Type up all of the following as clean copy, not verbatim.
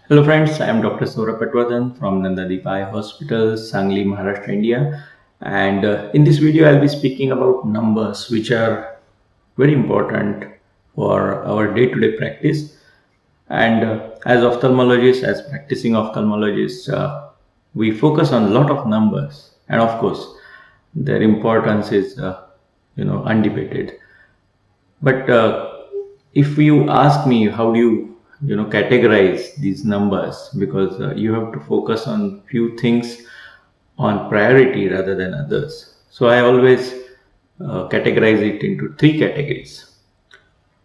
Hello friends, I am Dr. Saurabh Patwardhan from Nandadeep Eye Hospital, Sangli, Maharashtra, India. And in this video, I'll be speaking about numbers which are very important for our day-to-day practice. And as ophthalmologists, as practicing ophthalmologists, we focus on a lot of numbers. And of course, their importance is, undebated. But if you ask me, how do you categorize these numbers? Because you have to focus on few things on priority rather than others. So I always categorize it into three categories: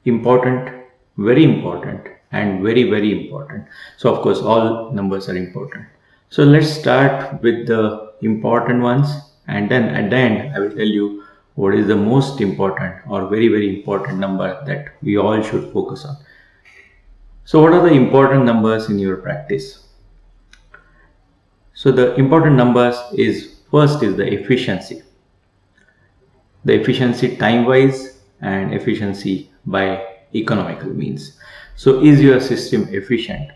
important, very important, and very, very important. So of course, all numbers are important. So let's start with the important ones, and then at the end, I will tell you what is the most important or very, very important number that we all should focus on. So what are the important numbers in your practice? So the important numbers is first is the efficiency. The efficiency time wise and efficiency by economical means. So is your system efficient?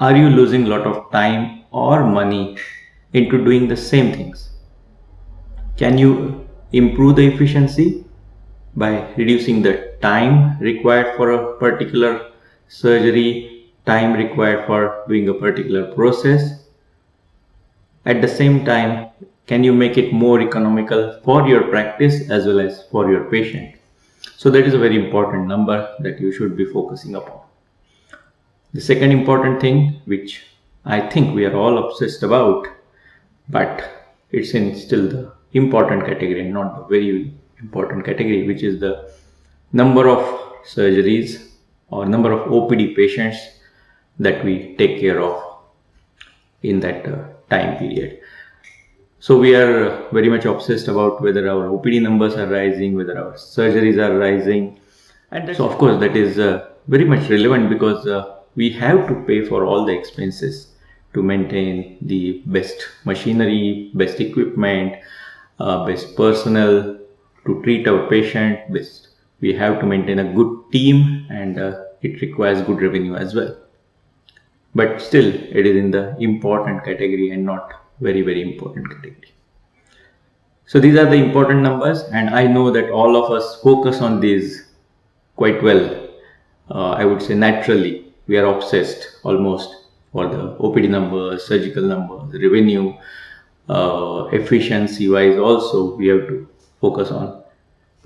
Are you losing a lot of time or money into doing the same things? Can you improve the efficiency by reducing the time required for a particular surgery, time required for doing a particular process? At the same time, can you make it more economical for your practice as well as for your patient? So that is a very important number that you should be focusing upon. The second important thing, which I think we are all obsessed about, but it's in still the important category and not the very important category, which is the number of surgeries or number of OPD patients that we take care of in that time period. So we are very much obsessed about whether our OPD numbers are rising, whether our surgeries are rising. And so of course that is very much relevant because we have to pay for all the expenses to maintain the best machinery, best equipment, best personnel to treat our patient best. We have to maintain a good team, and it requires good revenue as well. But still it is in the important category and not very, very important category. So these are the important numbers, and I know that all of us focus on these quite well. I would say naturally we are obsessed almost for the OPD numbers, surgical numbers, revenue, efficiency wise also we have to focus on.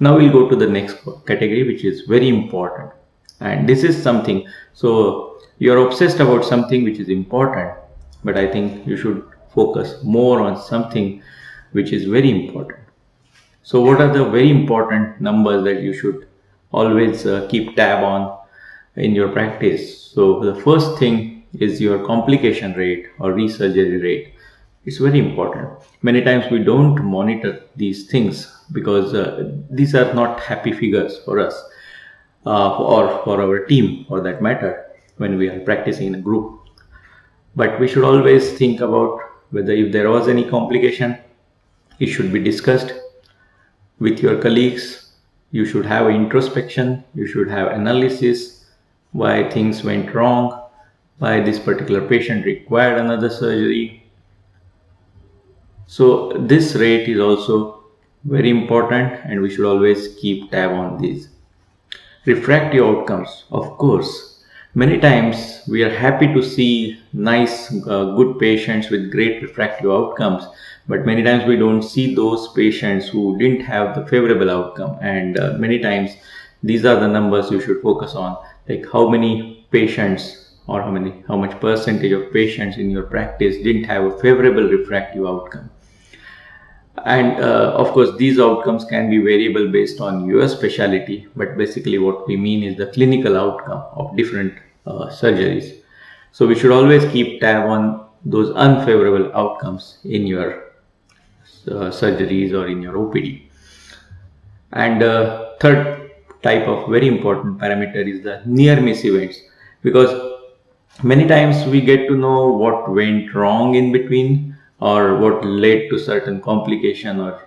Now we'll go to the next category, which is very important, and this is something, so you're obsessed about something which is important, but I think you should focus more on something which is very important. So what are the very important numbers that you should always keep tab on in your practice? So the first thing is your complication rate or resurgery rate. It's very important. Many times we don't monitor these things because these are not happy figures for us or for our team for that matter when we are practicing in a group. But we should always think about whether if there was any complication, it should be discussed with your colleagues. You should have introspection, you should have analysis, why things went wrong, why this particular patient required another surgery. So this rate is also very important, and we should always keep tab on these. Refractive outcomes, of course. Many times we are happy to see nice, good patients with great refractive outcomes, but many times we don't see those patients who didn't have the favorable outcome. And many times these are the numbers you should focus on, like how many patients or how much percentage of patients in your practice didn't have a favorable refractive outcome. And of course these outcomes can be variable based on your specialty, but basically what we mean is the clinical outcome of different surgeries. So we should always keep tab on those unfavorable outcomes in your surgeries or in your OPD. And third type of very important parameter is the near miss events, because many times we get to know what went wrong in between or what led to certain complication or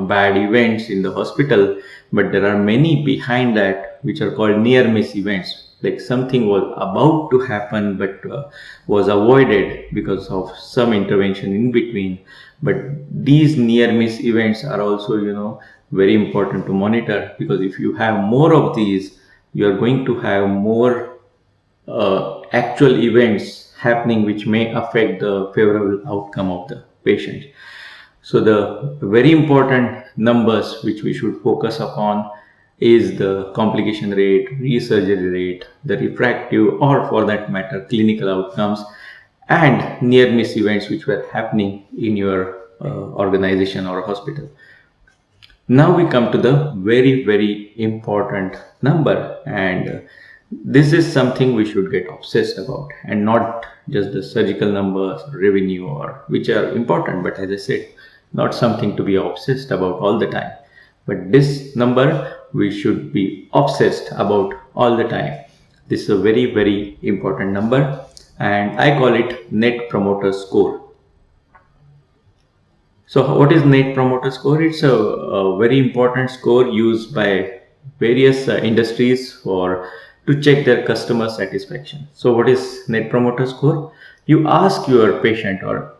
bad events in the hospital, but there are many behind that which are called near miss events, like something was about to happen but was avoided because of some intervention in between. But these near miss events are also, very important to monitor, because if you have more of these, you are going to have more actual events happening which may affect the favorable outcome of the patient. So the very important numbers which we should focus upon is the complication rate, resurgery rate, the refractive, or for that matter clinical outcomes, and near miss events which were happening in your organization or hospital. Now we come to the very important number, and this is something we should get obsessed about, and not just the surgical numbers, revenue, or which are important, but as I said, not something to be obsessed about all the time. But this number we should be obsessed about all the time. This is a very important number, and I call it Net Promoter Score. So what is Net Promoter Score? It's a very important score used by various industries for to check their customer satisfaction. So what is Net Promoter Score? You ask your patient or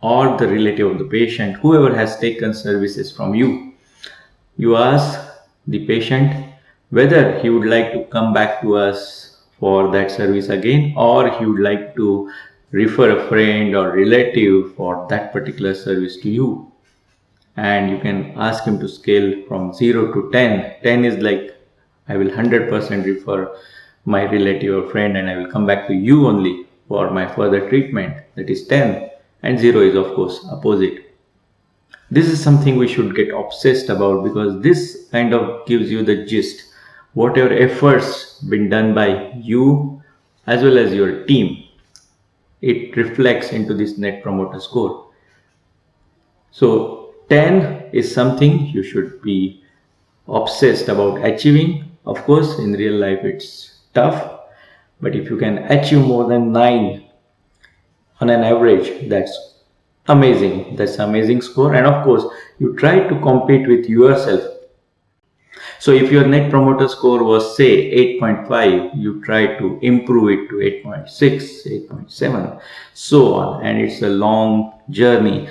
the relative of the patient, whoever has taken services from you, you ask the patient whether he would like to come back to us for that service again, or he would like to refer a friend or relative for that particular service to you. And you can ask him to scale from 0 to 10. 10 is like, I will 100% refer my relative or friend, and I will come back to you only for my further treatment. That is 10. And 0 is of course opposite. This is something we should get obsessed about, because this kind of gives you the gist. Whatever efforts been done by you as well as your team, it reflects into this Net Promoter Score. So 10 is something you should be obsessed about achieving. Of course, in real life it's tough, but if you can achieve more than 9 on an average, that's amazing. That's amazing score. And of course, you try to compete with yourself. So if your Net Promoter Score was say 8.5, you try to improve it to 8.6, 8.7, so on. And it's a long journey.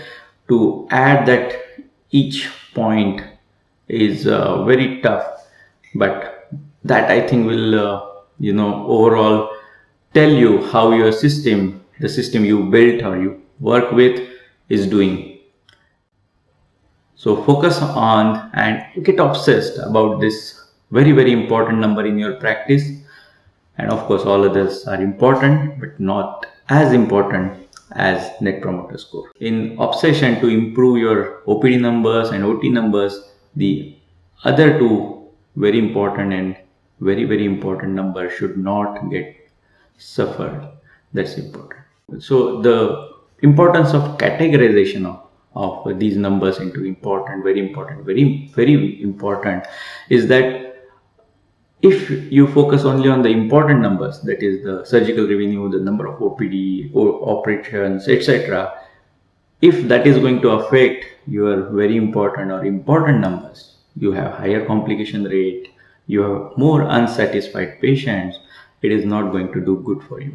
To add that each point is very tough, but that I think will overall tell you how your system, the system you built or you work with, is doing. So focus on and get obsessed about this very important number in your practice. And of course all others are important, but not as important as Net Promoter Score. In obsession to improve your OPD numbers and OT numbers, the other two very important and very important numbers should not get suffered. That's important. So the importance of categorization of these numbers into important, very important is that if you focus only on the important numbers, that is the surgical revenue, the number of OPD or operations, etc., if that is going to affect your very important or important numbers, you have higher complication rate, you have more unsatisfied patients, it is not going to do good for you.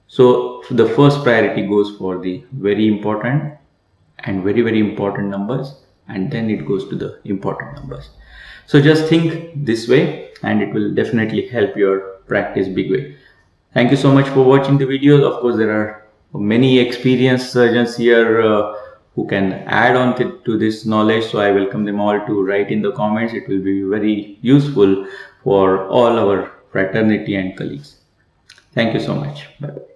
So the first priority goes for the very important and very important numbers, and then it goes to the important numbers. So just think this way, and it will definitely help your practice big way. Thank you so much for watching the videos. Of course, there are many experienced surgeons here who can add on to this knowledge, so I welcome them all to write in the comments. It will be very useful for all our fraternity and colleagues. Thank you so much. Bye.